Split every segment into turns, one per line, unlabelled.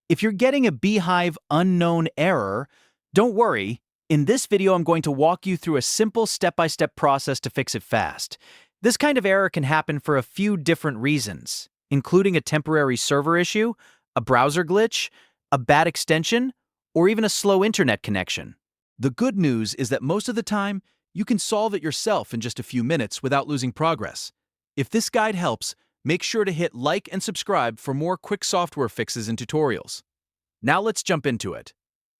If you're getting a Beehiiv unknown error, don't worry. In this video, I'm going to walk you through a simple step-by-step process to fix it fast. This kind of error can happen for a few different reasons, including a temporary server issue, a browser glitch, a bad extension, or even a slow internet connection. The good news is that most of the time, you can solve it yourself in just a few minutes without losing progress. If this guide helps, make sure to hit like and subscribe for more quick software fixes and tutorials. Now let's jump into it.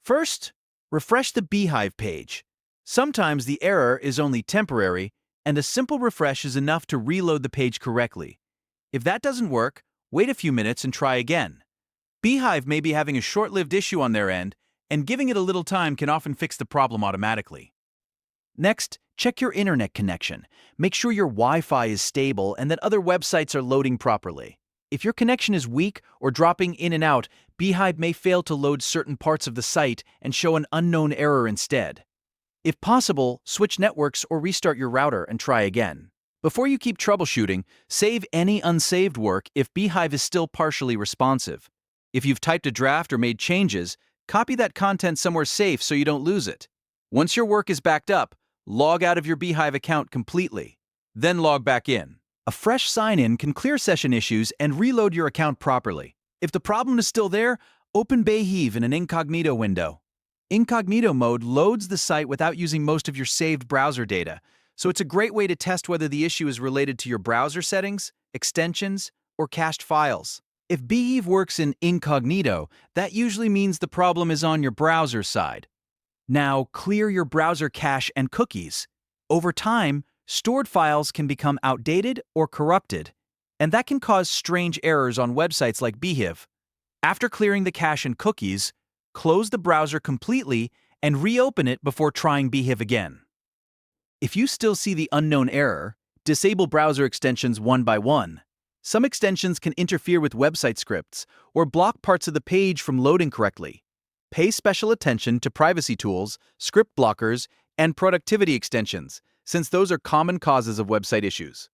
First, refresh the Beehiiv page. Sometimes the error is only temporary, and a simple refresh is enough to reload the page correctly. If that doesn't work, wait a few minutes and try again. Beehiiv may be having a short-lived issue on their end, and giving it a little time can often fix the problem automatically. Next, check your internet connection. Make sure your Wi-Fi is stable and that other websites are loading properly. If your connection is weak or dropping in and out, Beehiiv may fail to load certain parts of the site and show an unknown error instead. If possible, switch networks or restart your router and try again. Before you keep troubleshooting, save any unsaved work if Beehiiv is still partially responsive. If you've typed a draft or made changes, copy that content somewhere safe so you don't lose it. Once your work is backed up, log out of your Beehiiv account completely. Then log back in. A fresh sign-in can clear session issues and reload your account properly. If the problem is still there, open Beehiiv in an Incognito window. Incognito mode loads the site without using most of your saved browser data, so it's a great way to test whether the issue is related to your browser settings, extensions, or cached files. If Beehiiv works in Incognito, that usually means the problem is on your browser side. Now, clear your browser cache and cookies. Over time, stored files can become outdated or corrupted, and that can cause strange errors on websites like Beehiiv. After clearing the cache and cookies, close the browser completely and reopen it before trying Beehiiv again. If you still see the unknown error, disable browser extensions one by one. Some extensions can interfere with website scripts or block parts of the page from loading correctly. Pay special attention to privacy tools, script blockers, and productivity extensions, since those are common causes of website issues.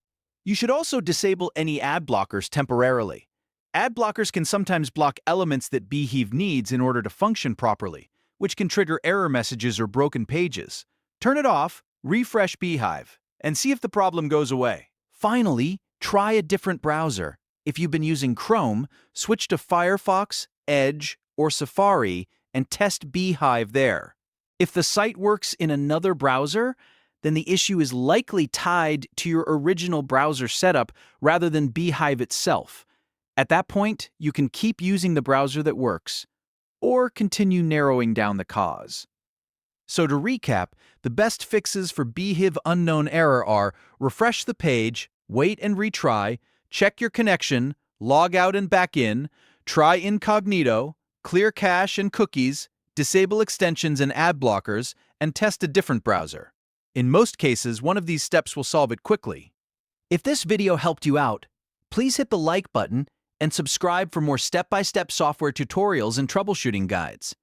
You should also disable any ad blockers temporarily. Ad blockers can sometimes block elements that Beehiiv needs in order to function properly, which can trigger error messages or broken pages. Turn it off, refresh Beehiiv, and see if the problem goes away. Finally, try a different browser. If you've been using Chrome, switch to Firefox, Edge, or Safari and test Beehiiv there. If the site works in another browser, then the issue is likely tied to your original browser setup rather than Beehiiv itself. At that point, you can keep using the browser that works, or continue narrowing down the cause. So to recap, the best fixes for Beehiiv unknown error are refresh the page, wait and retry, check your connection, log out and back in, try Incognito, clear cache and cookies, disable extensions and ad blockers, and test a different browser. In most cases, one of these steps will solve it quickly. If this video helped you out, please hit the like button and subscribe for more step-by-step software tutorials and troubleshooting guides.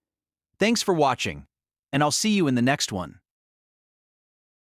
Thanks for watching, and I'll see you in the next one.